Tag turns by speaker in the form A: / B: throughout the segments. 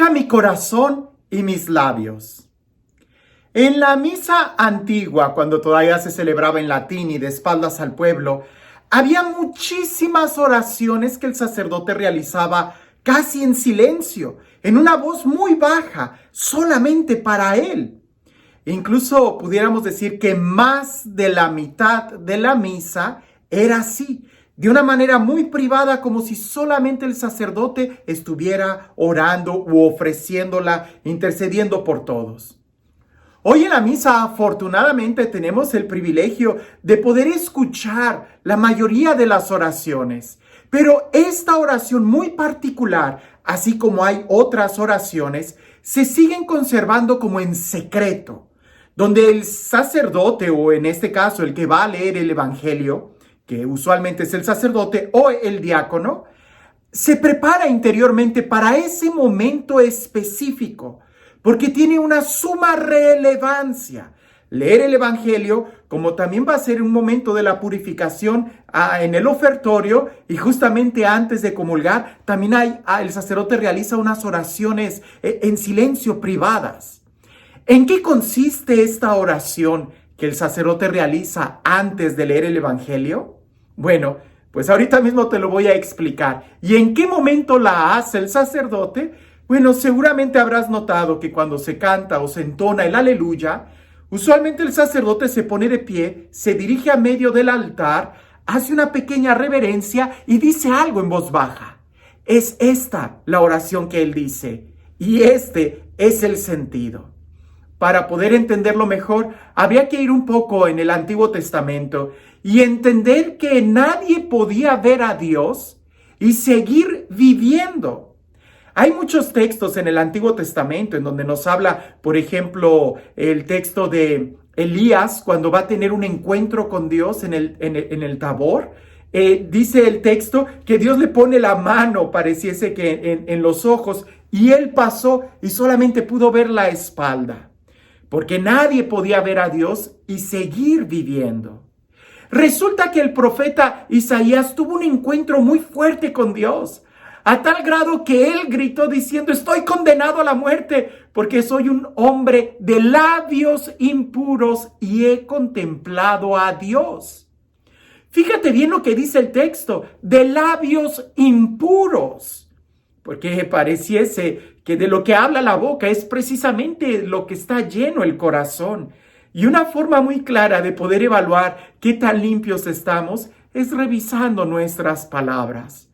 A: Purifica mi corazón y mis labios. En la misa antigua, cuando todavía se celebraba en latín y de espaldas al pueblo, había muchísimas oraciones que el sacerdote realizaba casi en silencio, en una voz muy baja, solamente para él. Incluso pudiéramos decir que más de la mitad de la misa era así, de una manera muy privada, como si solamente el sacerdote estuviera orando u ofreciéndola, intercediendo por todos. Hoy en la misa, afortunadamente, tenemos el privilegio de poder escuchar la mayoría de las oraciones. Pero esta oración muy particular, así como hay otras oraciones, se siguen conservando como en secreto, donde el sacerdote, o en este caso el que va a leer el evangelio, que usualmente es el sacerdote o el diácono, se prepara interiormente para ese momento específico, porque tiene una suma relevancia. Leer el evangelio, como también va a ser un momento de la purificación en el ofertorio, y justamente antes de comulgar, también el sacerdote realiza unas oraciones en silencio privadas. ¿En qué consiste esta oración que el sacerdote realiza antes de leer el evangelio? Bueno, pues ahorita mismo te lo voy a explicar. ¿Y en qué momento la hace el sacerdote? Bueno, seguramente habrás notado que cuando se canta o se entona el aleluya, usualmente el sacerdote se pone de pie, se dirige a medio del altar, hace una pequeña reverencia y dice algo en voz baja. Es esta la oración que él dice, y este es el sentido. Para poder entenderlo mejor, habría que ir un poco en el Antiguo Testamento y entender que nadie podía ver a Dios y seguir viviendo. Hay muchos textos en el Antiguo Testamento en donde nos habla, por ejemplo, el texto de Elías cuando va a tener un encuentro con Dios en el Tabor. Dice el texto que Dios le pone la mano, pareciese que en los ojos, y él pasó y solamente pudo ver la espalda, porque nadie podía ver a Dios y seguir viviendo. Resulta que el profeta Isaías tuvo un encuentro muy fuerte con Dios, a tal grado que él gritó diciendo: estoy condenado a la muerte porque soy un hombre de labios impuros y he contemplado a Dios. Fíjate bien lo que dice el texto, de labios impuros, porque pareciese que de lo que habla la boca es precisamente lo que está lleno el corazón. Y una forma muy clara de poder evaluar qué tan limpios estamos es revisando nuestras palabras.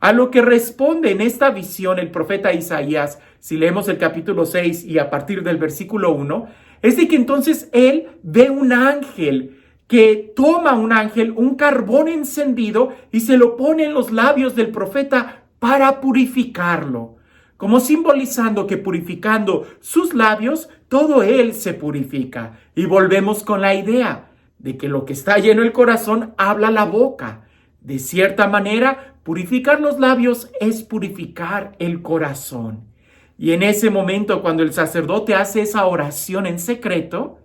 A: A lo que responde en esta visión el profeta Isaías, si leemos el capítulo 6 y a partir del versículo 1, es de que entonces él ve un ángel que toma un carbón encendido y se lo pone en los labios del profeta para purificarlo, como simbolizando que purificando sus labios, todo él se purifica. Y volvemos con la idea de que lo que está lleno el corazón habla la boca. De cierta manera, purificar los labios es purificar el corazón. Y en ese momento, cuando el sacerdote hace esa oración en secreto,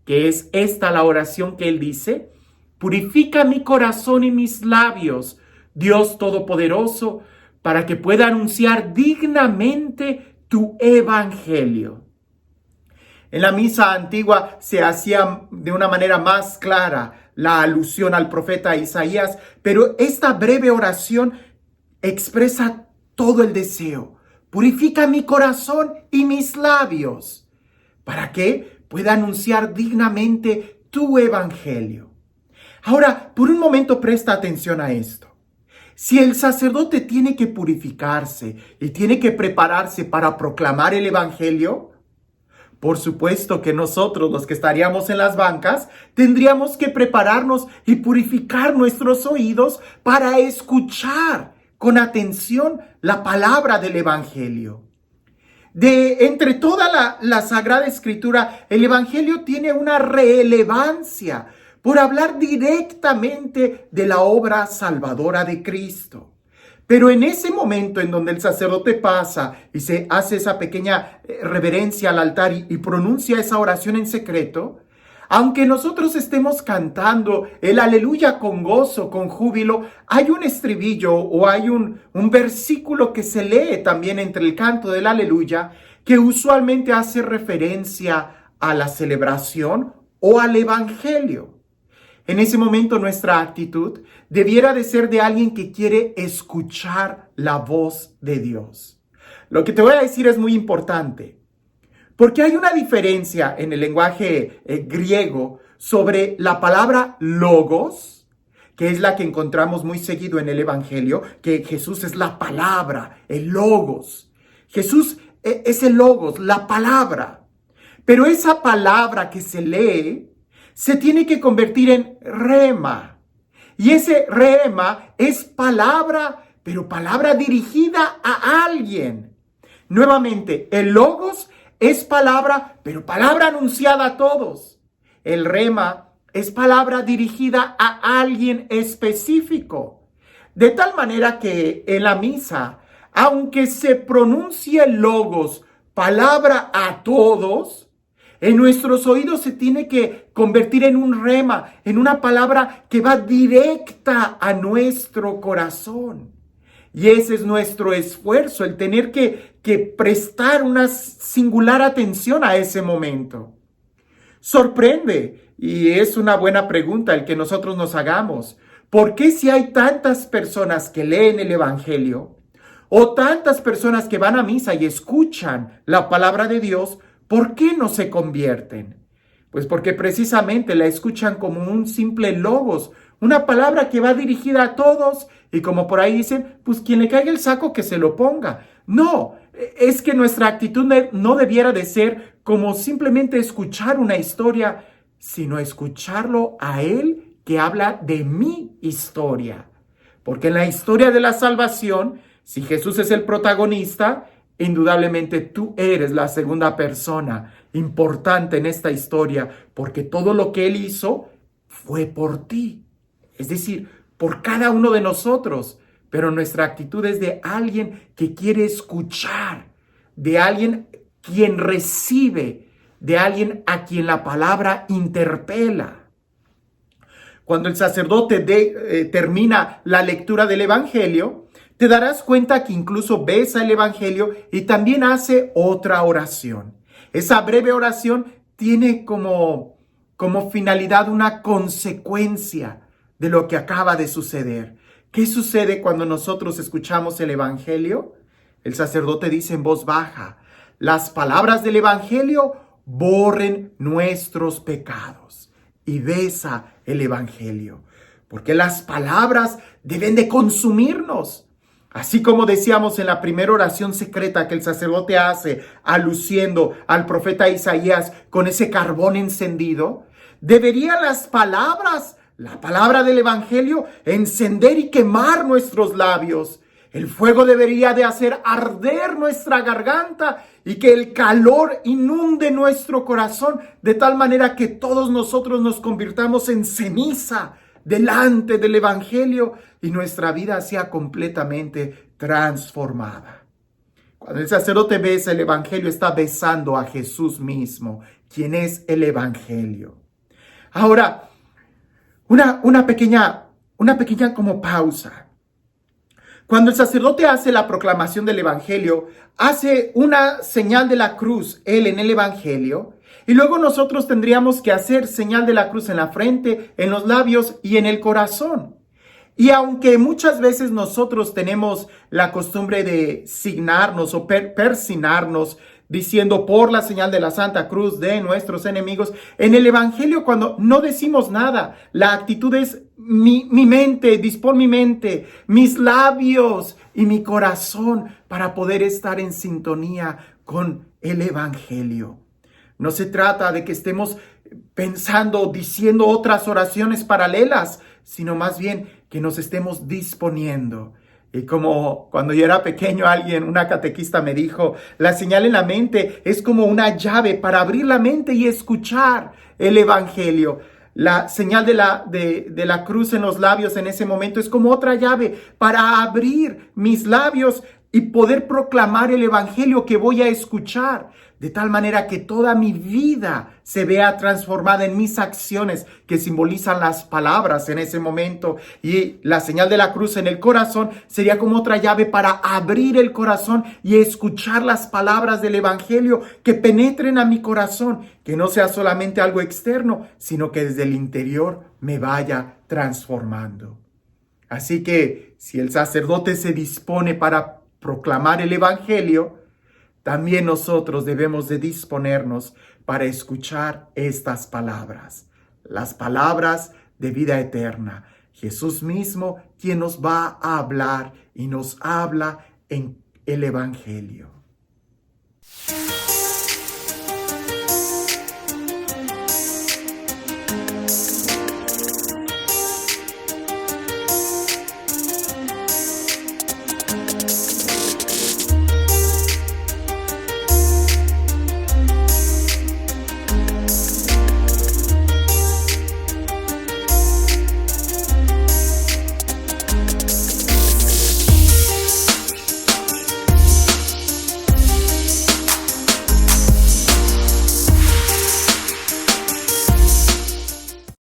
A: que es esta la oración que él dice: purifica mi corazón y mis labios, Dios Todopoderoso, para que pueda anunciar dignamente tu evangelio. En la misa antigua se hacía de una manera más clara la alusión al profeta Isaías, pero esta breve oración expresa todo el deseo. Purifica mi corazón y mis labios, para que pueda anunciar dignamente tu evangelio. Ahora, por un momento presta atención a esto. Si el sacerdote tiene que purificarse y tiene que prepararse para proclamar el evangelio, por supuesto que nosotros, los que estaríamos en las bancas, tendríamos que prepararnos y purificar nuestros oídos para escuchar con atención la palabra del evangelio. Entre toda la Sagrada Escritura, el evangelio tiene una relevancia por hablar directamente de la obra salvadora de Cristo. Pero en ese momento en donde el sacerdote pasa y se hace esa pequeña reverencia al altar y pronuncia esa oración en secreto, Aunque nosotros estemos cantando el aleluya con gozo, con júbilo, hay un estribillo o hay un versículo que se lee también entre el canto del aleluya que usualmente hace referencia a la celebración o al evangelio. En ese momento nuestra actitud debiera de ser de alguien que quiere escuchar la voz de Dios. Lo que te voy a decir es muy importante, porque hay una diferencia en el lenguaje griego sobre la palabra logos, que es la que encontramos muy seguido en el evangelio, que Jesús es la palabra, el logos. Jesús es el logos, la palabra. Pero esa palabra que se lee se tiene que convertir en rema. Y ese rema es palabra, pero palabra dirigida a alguien. Nuevamente, el logos es palabra, pero palabra anunciada a todos. El rema es palabra dirigida a alguien específico. De tal manera que en la misa, aunque se pronuncie el logos, palabra a todos, en nuestros oídos se tiene que convertir en un rema, en una palabra que va directa a nuestro corazón. Y ese es nuestro esfuerzo, el tener que prestar una singular atención a ese momento. Sorprende, y es una buena pregunta el que nosotros nos hagamos. ¿Por qué si hay tantas personas que leen el evangelio o tantas personas que van a misa y escuchan la palabra de Dios, ¿por qué no se convierten? Pues porque precisamente la escuchan como un simple logos, una palabra que va dirigida a todos y como por ahí dicen, pues quien le caiga el saco que se lo ponga. No, es que nuestra actitud no debiera de ser como simplemente escuchar una historia, sino escucharlo a Él que habla de mi historia. Porque en la historia de la salvación, si Jesús es el protagonista, indudablemente tú eres la segunda persona importante en esta historia, porque todo lo que Él hizo fue por ti. Es decir, por cada uno de nosotros. Pero nuestra actitud es de alguien que quiere escuchar, de alguien quien recibe, de alguien a quien la palabra interpela. Cuando el sacerdote termina la lectura del evangelio, te darás cuenta que incluso besa el evangelio y también hace otra oración. Esa breve oración tiene como finalidad una consecuencia de lo que acaba de suceder. ¿Qué sucede cuando nosotros escuchamos el evangelio? El sacerdote dice en voz baja, las palabras del evangelio borren nuestros pecados. Y besa el evangelio, porque las palabras deben de consumirnos. Así como decíamos en la primera oración secreta que el sacerdote hace, aluciendo al profeta Isaías con ese carbón encendido, deberían las palabras, la palabra del evangelio, encender y quemar nuestros labios. El fuego debería de hacer arder nuestra garganta y que el calor inunde nuestro corazón de tal manera que todos nosotros nos convirtamos en ceniza delante del evangelio y nuestra vida sea completamente transformada. Cuando el sacerdote besa el evangelio, está besando a Jesús mismo, quien es el evangelio. Ahora, una pequeña como pausa. Cuando el sacerdote hace la proclamación del evangelio, hace una señal de la cruz, él en el evangelio, y luego nosotros tendríamos que hacer señal de la cruz en la frente, en los labios y en el corazón. Y aunque muchas veces nosotros tenemos la costumbre de signarnos o persignarnos diciendo por la señal de la Santa Cruz de nuestros enemigos, en el evangelio cuando no decimos nada, la actitud es mi mente, dispón mi mente, mis labios y mi corazón para poder estar en sintonía con el evangelio. No se trata de que estemos pensando, diciendo otras oraciones paralelas, sino más bien que nos estemos disponiendo. Y como cuando yo era pequeño una catequista me dijo, la señal en la mente es como una llave para abrir la mente y escuchar el evangelio. La señal de la cruz en los labios en ese momento es como otra llave para abrir mis labios y poder proclamar el evangelio que voy a escuchar, de tal manera que toda mi vida se vea transformada en mis acciones que simbolizan las palabras en ese momento. Y la señal de la cruz en el corazón sería como otra llave para abrir el corazón y escuchar las palabras del evangelio que penetren a mi corazón, que no sea solamente algo externo, sino que desde el interior me vaya transformando. Así que si el sacerdote se dispone para proclamar el evangelio, también nosotros debemos de disponernos para escuchar estas palabras, las palabras de vida eterna. Jesús mismo quien nos va a hablar y nos habla en el evangelio.